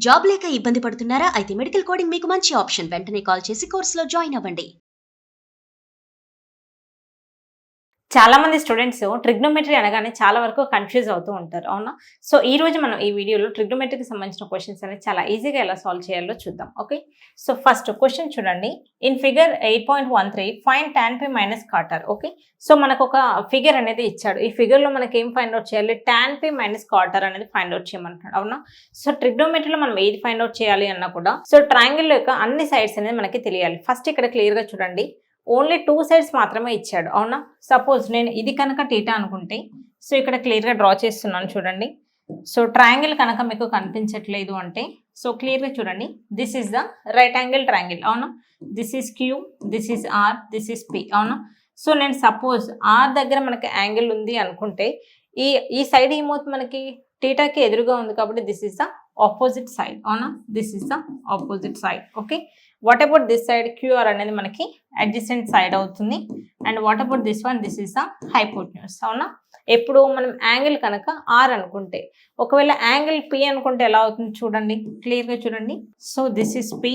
Job లేక ఇబ్బంది పడుతున్నారా? అయితే మెడికల్ కోడింగ్ మీకు మంచి ఆప్షన్. వెంటనే కాల్ చేసి కోర్సులో జాయిన్ అవ్వండి. చాలా మంది స్టూడెంట్స్ ట్రిగ్నోమెట్రీ అనగానే చాలా వరకు కన్ఫ్యూజ్ అవుతూ ఉంటారు, అవునా? సో ఈ రోజు మనం ఈ వీడియోలో ట్రిగ్నోమెట్రీకి సంబంధించిన క్వశ్చన్స్ అనేది చాలా ఈజీగా ఎలా సాల్వ్ చేయాలో చూద్దాం. ఓకే, సో ఫస్ట్ క్వశ్చన్ చూడండి. In figure 8.13 find tan p minus cot R. Okay, so మనకు ఒక ఫిగర్ అనేది ఇచ్చాడు. ఈ ఫిగర్ లో మనకి ఏం ఫైండ్ అవుట్ చేయాలి? tan p మైనస్ కాటర్ అనేది ఫైండ్ అవుట్ చేయమంటాడు, అవునా? సో ట్రిగ్నోమెట్రీలో మనం ఏది ఫైండ్ అవుట్ చేయాలి అన్నా కూడా సో ట్రయాంగిల్ యొక్క అన్ని సైడ్స్ అనేది మనకి తెలియాలి. ఫస్ట్ ఇక్కడ క్లియర్ గా చూడండి, ఓన్లీ 2 సైడ్స్ మాత్రమే ఇచ్చాడు, అవునా? సపోజ్ నేను ఇది కనుక టీటా అనుకుంటే సో ఇక్కడ క్లియర్గా డ్రా చేస్తున్నాను చూడండి. సో ట్రయాంగిల్ కనుక మీకు కనిపించట్లేదు అంటే సో క్లియర్గా చూడండి, this is the right angle triangle, అవునా? This is Q, this is R, this is P, అవునా? సో నేను సపోజ్ ఆర్ దగ్గర మనకి యాంగిల్ ఉంది అనుకుంటే ఈ సైడ్ ఏమవుతుంది, మనకి టీటాకి ఎదురుగా ఉంది కాబట్టి this is the opposite side, అవునా? This is the opposite side. Okay, what about this side? QR అనేది మనకి అడ్జసెంట్ సైడ్ అవుతుంది. And what about this one? This is the hypotenuse, అవునా? ఎప్పుడు మనం యాంగిల్ కనుక ఆర్ అనుకుంటే, ఒకవేళ యాంగిల్ పి అనుకుంటే ఎలా అవుతుంది చూడండి, క్లియర్గా చూడండి. So this is P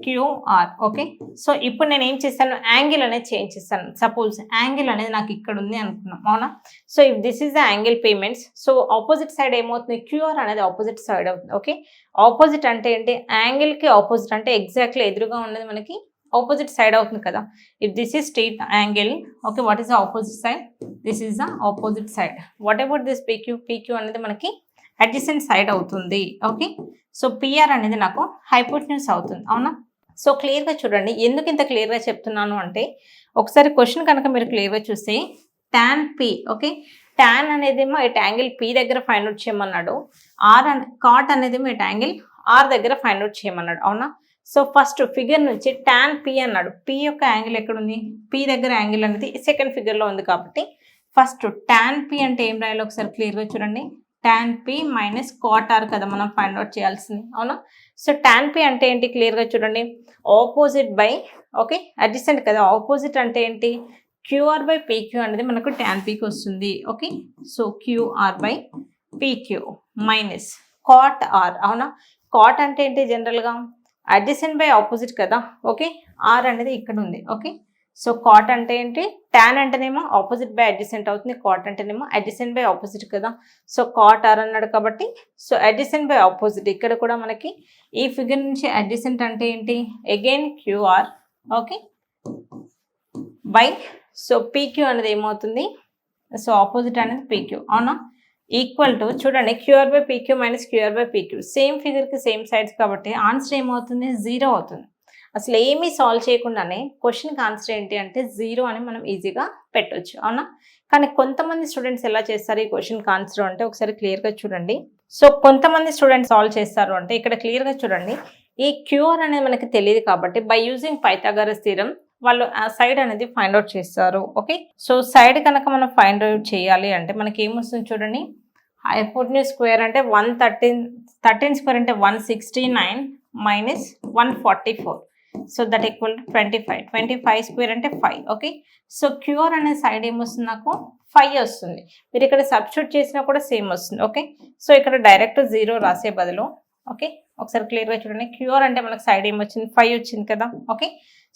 QR. Okay, so ఇప్పుడు నేను ఏం చేస్తాను, యాంగిల్ అనేది చేంజ్ చేస్తాను. సపోజ్ యాంగిల్ అనేది నాకు ఇక్కడ ఉంది అనుకున్నాం, అవునా? So if this is the angle payments, so opposite side ఏమవుతుంది? క్యూఆర్ అనేది ఆపోజిట్ సైడ్ అవుతుంది. ఓకే, ఆపోజిట్ అంటే ఏంటి? యాంగిల్ కి ఆపోజిట్ అంటే ఎగ్జాక్ట్లీ ఎదురుగా ఉన్నది మనకి ఆపోజిట్ సైడ్ అవుతుంది కదా. If this is straight angle, okay, what is the opposite side? This is the opposite side. What about this PQ? PQ అనేది మనకి అడ్జసెంట్ సైడ్ అవుతుంది. ఓకే, సో పిఆర్ అనేది నాకు హైపోటెన్యూస్ అవుతుంది, అవునా? సో క్లియర్గా చూడండి, ఎందుకు ఇంత క్లియర్గా చెప్తున్నాను అంటే ఒకసారి క్వశ్చన్ కనుక మీరు క్లియర్గా చూస్తే tan p, ఓకే, tan అనేదేమో ఇట్ యాంగిల్ పి దగ్గర ఫైండ్ అవుట్ చేయమన్నాడు. కాట్ అనేదేమో ఇట్ యాంగిల్ ఆర్ దగ్గర ఫైండ్ అవుట్ చేయమన్నాడు, అవునా? సో ఫస్ట్ ఫిగర్ నుంచి tan p అన్నాడు. p యొక్క యాంగిల్ ఎక్కడ ఉంది? p దగ్గర యాంగిల్ అనేది సెకండ్ ఫిగర్ లో ఉంది కాబట్టి ఫస్ట్ tan p అంటే ఏం రాయాలో ఒకసారి క్లియర్గా చూడండి. tan p minus cot R కదా మనం ఫైండ్ అవుట్ చేయాల్సింది, అవునా? సో tan p అంటే ఏంటి? క్లియర్గా చూడండి, ఆపోజిట్ బై, ఓకే, అడ్జసెంట్ కదా. ఆపోజిట్ అంటే ఏంటి? క్యూఆర్ బై పీక్యూ అనేది మనకు tan pకి వస్తుంది. Okay, so QR by PQ minus cot R, అవునా? కాట్ అంటే ఏంటి? జనరల్గా అడ్జసెంట్ బై ఆపోజిట్ కదా. ఓకే, ఆర్ అనేది ఇక్కడ ఉంది. ఓకే, సో కాట్ అంటే ఏంటి? tan అంటేనేమో ఆపోజిట్ బై అడ్జసెంట్ అవుతుంది, కాట్ అంటేనేమో అడ్జసెంట్ బై ఆపోజిట్ కదా. సో కాట్ ఆర్ అన్నాడు కాబట్టి సో అడ్జసెంట్ బై ఆపోజిట్. ఇక్కడ కూడా మనకి ఈ ఫిగర్ నుంచి అడ్జసెంట్ అంటే ఏంటి? Again QR, okay, by so PQ అనేది ఏమవుతుంది? సో ఆపోజిట్ అనేది పీక్యూ, అవునా? ఈక్వల్ టు చూడండి, QR by PQ minus QR by PQ. Same ఫిగర్కి సేమ్ సైడ్స్ కాబట్టి ఆన్సర్ ఏమవుతుంది? 0 అవుతుంది. అసలు ఏమీ సాల్వ్ చేయకుండానే క్వశ్చన్కి ఆన్సర్ ఏంటి అంటే 0 అని మనం ఈజీగా పెట్టవచ్చు, అవునా? కానీ కొంతమంది స్టూడెంట్స్ ఎలా చేస్తారు ఈ క్వశ్చన్కి ఆన్సర్ అంటే ఒకసారి క్లియర్గా చూడండి. సో కొంతమంది స్టూడెంట్స్ సాల్వ్ చేస్తారు అంటే ఇక్కడ క్లియర్గా చూడండి, ఈ క్యూఆర్ అనేది మనకి తెలియదు కాబట్టి బై యూజింగ్ పైథాగరస్ థీరం వాళ్ళు ఆ సైడ్ అనేది ఫైండ్ అవుట్ చేస్తారు. ఓకే, సో సైడ్ కనుక మనం ఫైండ్ అవుట్ చేయాలి అంటే మనకి ఏమొస్తుంది చూడండి, హైపోటెన్యూస్ స్క్వేర్ అంటే 13 స్క్వేర్ అంటే 169 minus 144. So that equal to 25 square అంటే 5. ఓకే, సో క్యూఆర్ అనే సైడ్ ఏమొస్తుంది? నాకు 5 వస్తుంది. మీరు ఇక్కడ సబ్స్టిట్యూట్ చేసినా కూడా సేమ్ వస్తుంది. ఓకే, సో ఇక్కడ డైరెక్ట్ 0 రాసే బదులు, ఓకే, ఒకసారి క్లియర్గా చూడండి, క్యూఆర్ అంటే మనకు సైడ్ ఏమొచ్చింది? 5 వచ్చింది కదా. ఓకే,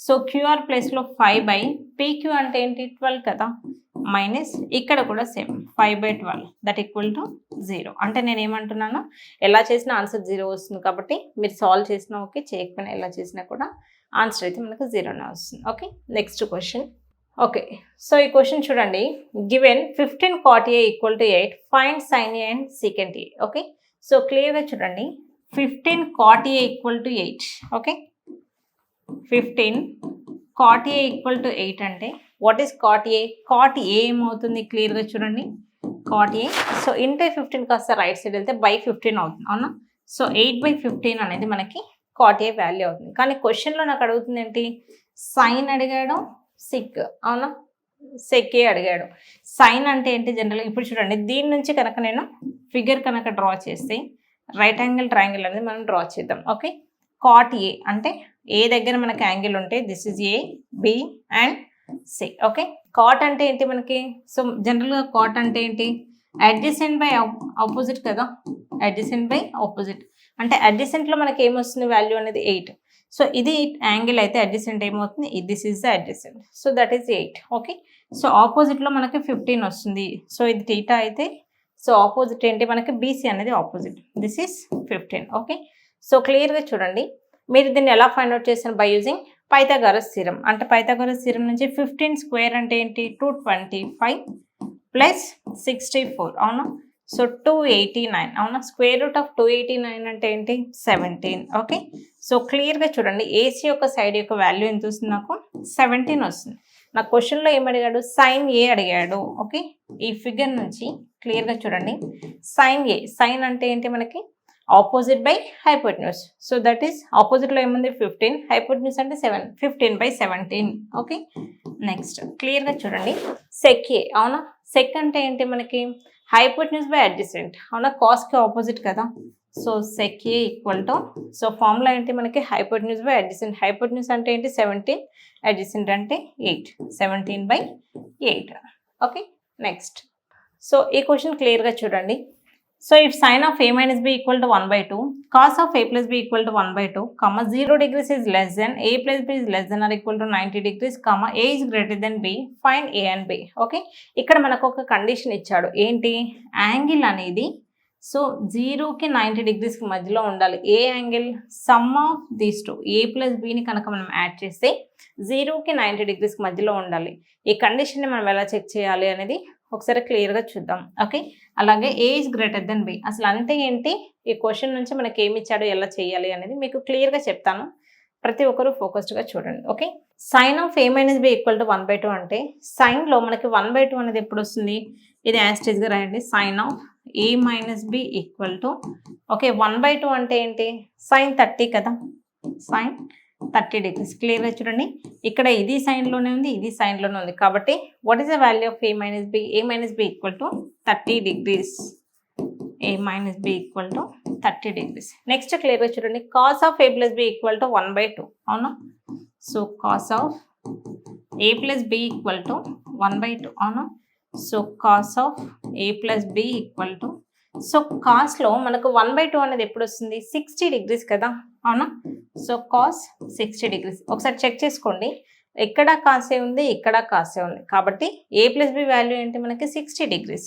సో క్యూఆర్ ప్లేస్లో 5 బై పీక్యూ అంటే ఏంటి? 12 కదా, మైనస్ ఇక్కడ కూడా same 5 by 12 that equal to 0. అంటే నేను ఏమంటున్నాను, ఎలా చేసినా ఆన్సర్ 0 వస్తుంది కాబట్టి మీరు సాల్వ్ చేసినా ఓకే, చేయకపోయినా ఎలా చేసినా కూడా ఆన్సర్ అయితే మనకు 0నే వస్తుంది. Okay, next question. Okay, so ఈ క్వశ్చన్ చూడండి, given 15 cot A equal to 8 find sin A and secant A. Okay, so క్లియర్గా చూడండి, 15 cot A equal to 8. Okay, 15 cot A equal to 8 అంటే what is cot A? cot A ఏమవుతుంది? క్లియర్గా చూడండి, cot A so into 15 కాస్త right side వెళ్తే by 15 అవుతుంది, అవునా? సో 8/15 అనేది మనకి cot A వాల్యూ అవుతుంది. కానీ క్వశ్చన్లో నాకు అడుగుతుంది ఏంటి? సైన్ అడిగాడు, సిక్, అవునా? సెక్ ఏ అడిగాడు. సైన్ అంటే ఏంటి? జనరల్గా ఇప్పుడు చూడండి, దీని నుంచి కనుక నేను ఫిగర్ కనుక డ్రా చేస్తే రైట్ యాంగిల్ ట్రయాంగిల్ అనేది మనం డ్రా చేద్దాం. ఓకే, cot A అంటే ఏ దగ్గర మనకి యాంగిల్ ఉంటే this is A, B and C. Okay, cot అంటే ఏంటి మనకి? సో జనరల్గా కాట్ అంటే ఏంటి? అడ్జసెంట్ బై ఆపోజిట్ కదా, అడ్జసెంట్ బై ఆపోజిట్. అంటే అడ్జసెంట్లో మనకి ఏమొస్తుంది వాల్యూ అనేది 8. సో ఇది యాంగిల్ అయితే అడ్జసెంట్ ఏమవుతుంది, this is the adjacent. So that is 8. Okay, so ఆపోజిట్లో మనకి 15 వస్తుంది. సో ఇది థీటా అయితే సో ఆపోజిట్ ఏంటి మనకి బీసీ అనేది opposite, this is 15. Okay, so క్లియర్గా చూడండి. మీరు దీన్ని ఎలా ఫైండ్ అవుట్ చేశారు, బై యూజింగ్ పైథాగరస్ థీరం. అంటే పైథాగరస్ థీరం నుంచి 15 స్క్వేర్ అంటే ఏంటి 225 ప్లస్ 64 అవునా. సో 289 అవునా. స్క్వేర్ రూట్ ఆఫ్ 289 అంటే ఏంటి 17. ఓకే, సో క్లియర్గా చూడండి ఏసీ యొక్క సైడ్ యొక్క వాల్యూ ఎంత వస్తుంది, నాకు 17 వస్తుంది. నా క్వశ్చన్లో ఏం అడిగాడు, సైన్ ఏ అడిగాడు. ఓకే, ఈ ఫిగర్ నుంచి క్లియర్గా చూడండి, సైన్ ఏ, సైన్ అంటే ఏంటి మనకి opposite by hypotenuse. So that is ఆపోజిట్లో ఏముంది 15, హైపోటెన్యూస్ అంటే 7, 15/17. ఓకే, నెక్స్ట్ క్లియర్గా చూడండి సెక్ ఏ అవునా. సెక్ అంటే ఏంటి మనకి హైపోటెన్యూస్ బై అడ్జసెంట్ అవునా, కాస్కి ఆపోజిట్ కదా. So sec A equal to, so formula ఏంటి మనకి హైపోటెన్యూస్ బై అడ్జసెంట్. హైపోటెన్యూస్ అంటే ఏంటి 17, అడ్జసెంట్ అంటే 8, 17/8. ఓకే, నెక్స్ట్ సో ఈ క్వశ్చన్ క్లియర్గా చూడండి. So if sin of a minus b equal to 1/2, cos of a plus b equal to 1/2, comma 0 degrees is less than a plus b is less than or equal to 90 degrees, comma a is greater than b, find a and b. Okay, ఇక్కడ మనకు ఒక condition ఇచ్చాడు ఏంటి, angle అనేది so 0కి 90 degreesకి మధ్యలో ఉండాలి. A angle, sum of these two, A plus బిని కనుక మనం యాడ్ చేస్తే 0కి 90 degreesకి మధ్యలో ఉండాలి. ఈ కండిషన్ని మనం ఎలా చెక్ చేయాలి అనేది ఒకసారి క్లియర్గా చూద్దాం. ఓకే, అలాగే A is greater than B అసలు అంటే ఏంటి, ఈ క్వశ్చన్ నుంచి మనకి ఏమి ఇచ్చాడో ఎలా చేయాలి అనేది మీకు క్లియర్గా చెప్తాను. ప్రతి ఒక్కరూ ఫోకస్డ్గా చూడండి. Okay, sine of A minus B equal to 1/2 అంటే సైన్లో మనకి 1/2 అనేది ఎప్పుడు వస్తుంది, ఇది యాస్టేజ్గా రాయండి. Sine of A minus B equal to, okay 1/2 అంటే ఏంటి సైన్ 30 కదా, సైన్ 30 degrees. క్లియర్గా చూడండి, ఇక్కడ ఇది సైన్లోనే ఉంది, ఇది సైన్లోనే ఉంది. కాబట్టి what is the value of A minus B, A minus B equal to 30 degrees. A minus B equal to 30 degrees. Next క్లియర్గా చూడండి, cos of A plus B equal to 1/2 అవునా. So cos of A plus B equal to 1/2 అవునా. So cos of A plus B equal to, so కాస్లో మనకు 1/2 అనేది ఎప్పుడు వస్తుంది 60 degrees కదా అవునా. So cos 60 degrees. ఒకసారి చెక్ చేసుకోండి, ఎక్కడ కాసే ఉంది, ఇక్కడ కాసే ఉంది. కాబట్టి ఏ ప్లస్ బి వాల్యూ ఏంటి మనకి 60 degrees.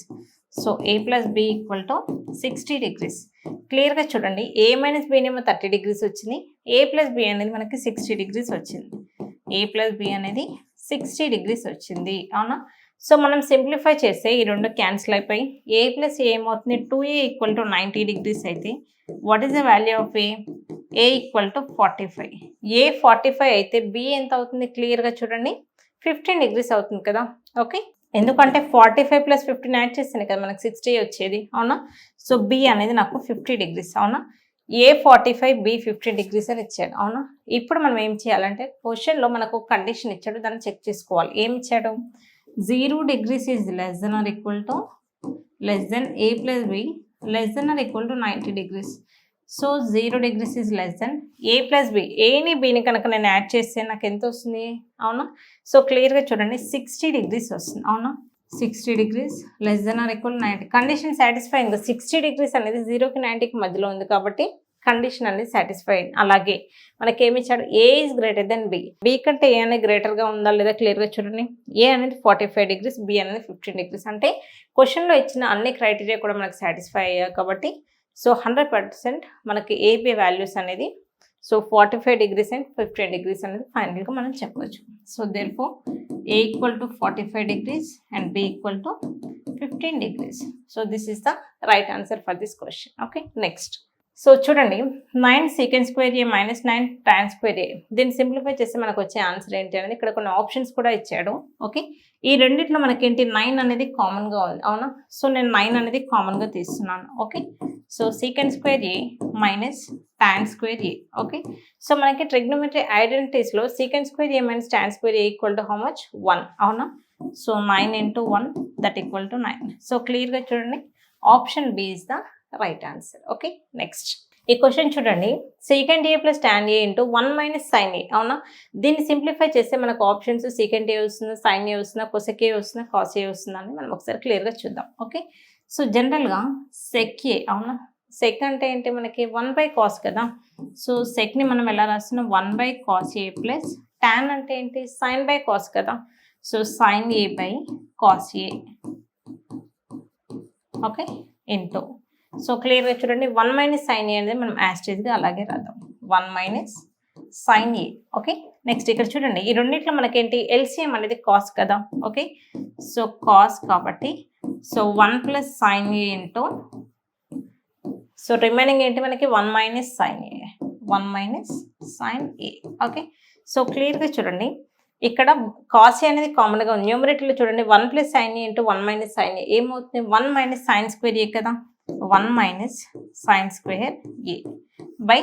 So A plus B equal to 60 degrees. క్లియర్గా చూడండి, ఏ మైనస్ బినేమో 30 degrees వచ్చింది, ఏ ప్లస్ బి అనేది మనకి 60 degrees వచ్చింది. ఏ ప్లస్ బి అనేది 60 degrees వచ్చింది అవునా. సో మనం సింప్లిఫై చేస్తే ఈ రెండు క్యాన్సిల్ అయిపోయి ఏ ప్లస్ ఏ ఏమవుతుంది 2a ఈక్వల్ టు 90 degrees అయితే what is the value of A equal to 45. ఏ 45 అయితే బి ఎంత అవుతుంది క్లియర్గా చూడండి 15 degrees అవుతుంది కదా. ఓకే, ఎందుకంటే 45 ప్లస్ 15 యాడ్ చేస్తేనే కదా మనకు 60 వచ్చేది అవునా. సో బి అనేది నాకు 50 degrees అవునా. ఏ 45 బి 50 degrees అని ఇచ్చాడు అవునా. ఇప్పుడు మనం ఏం చేయాలంటే క్వశ్చన్లో మనకు కండిషన్ ఇచ్చాడు, దాన్ని చెక్ చేసుకోవాలి. ఏమి ఇచ్చాడు, 0 degrees is less than or equal to less than a plus b less than or equal to 90 degrees. So 0 degrees is less than a plus b, ఏని బీని కనుక నేను యాడ్ చేస్తే నాకు ఎంత వస్తుంది అవునా. సో క్లియర్గా చూడండి 60 degrees వస్తుంది అవునా. 60 degrees less than or equal to 90. Condition satisfying. 60 degrees అనేది 0కి 90కి మధ్యలో ఉంది కాబట్టి కండిషన్ అనేది సాటిస్ఫైడ్. అలాగే మనకి ఏమి ఇచ్చాడు, A is greater than B, B కంటే ఏ అనేది గ్రేటర్గా ఉందా లేదా క్లియర్గా చూడండి. ఏ అనేది 45 degrees, బి అనేది 15 degrees. అంటే క్వశ్చన్లో ఇచ్చిన అన్ని క్రైటీరియా కూడా మనకు సాటిస్ఫై అయ్యాయి కాబట్టి సో 100% మనకి ఏబి వాల్యూస్ అనేది సో 45 degrees అండ్ 15 degrees అనేది ఫైనల్గా మనం చెప్పవచ్చు. So therefore A equal to 45 degrees and B equal to 15 degrees. So this is the right answer for this question. Okay, next so చూడండి 9 secant square a minus 9 tan square a, దీన్ని simplify చేస్తే మనకు వచ్చే answer ఏంటి అనేది ఇక్కడ కొన్ని options కూడా ఇచ్చాడు. ఓకే, ఈ రెండిట్లో మనకేంటి 9 అనేది కామన్గా ఉంది అవునా. సో నేను 9 అనేది కామన్గా తీస్తున్నాను. Okay, so secant square a minus tan square a. Okay, so మనకి ట్రిగ్నోమెట్రీ ఐడెంటిటీస్లో secant square a minus tan square a equal to how much 1 అవునా. సో 9 into 1 దట్ ఈక్వల్ టు 9. సో క్లియర్గా చూడండి option B is the right answer. Okay, next ఈ question చూడండి secant a plus tan a into 1 minus sin a అవునా. దీన్ని simplify చేస్తే మనకు ఆప్షన్స్ secant a వస్తుందా, sin a వస్తుందా, cosec a వస్తుందా, cos a వస్తుందా అని మనం ఒకసారి క్లియర్గా చూద్దాం. ఓకే, సో జనరల్గా sec a అవునా, సెక్ అంటే ఏంటి మనకి 1/cos కదా. సో సెక్ని మనం ఎలా రాస్తున్నాం 1/cos A ప్లస్ టాన్ అంటే ఏంటి sin/cos కదా. So sin A/cos A okay into so క్లియర్గా చూడండి 1 - sin A అనేది మనం యాస్టేజ్గా అలాగే రాద్దాం 1 - sin A ఓకే. నెక్స్ట్ ఇక్కడ చూడండి ఈ రెండిట్లో మనకేంటి ఎల్సిఎం అనేది కాస్ కదా. ఓకే సో కాస్ కాబట్టి so 1 + sin A into so remaining ఏంటి మనకి 1 - sin A 1 - sin A okay. So క్లియర్గా చూడండి ఇక్కడ కాస్ A అనేది కామన్గా ఉంది. న్యూమరేటర్లో చూడండి 1 + sin A into 1 - sin A ఏమవుతుంది 1 - sin² A కదా. 1 - sin² A by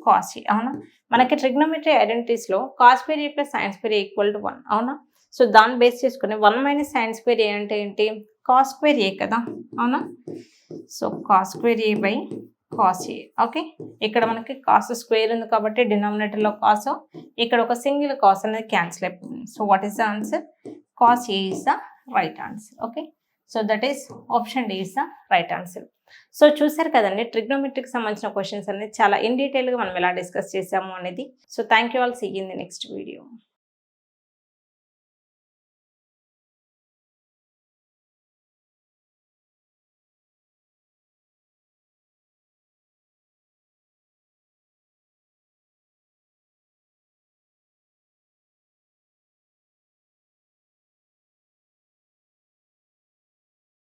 cos A అవునా. మనకి trigonometry ఐడెంటిటీస్లో cos² A + sin² A = 1 అవునా. సో దాన్ని బేస్ చేసుకుని 1 - sin² A అంటే ఏంటి cos² A కదా అవునా. So cos² A by cos A okay. ఇక్కడ మనకి కాస్ స్క్వేర్ ఉంది కాబట్టి డినామినేటర్లో కాస్, ఇక్కడ ఒక సింగిల్ కాస్ అనేది క్యాన్సిల్ అయిపోతుంది. So what is the answer cos A is the right answer okay. So that is option D is the right answer. So చూసారు కదండి ట్రిగ్నోమెట్రీకి సంబంధించిన క్వశ్చన్స్ అనేది చాలా ఇన్ డీటెయిల్గా మనం ఎలా డిస్కస్ చేసాము అనేది. So thank you all, see in the next video.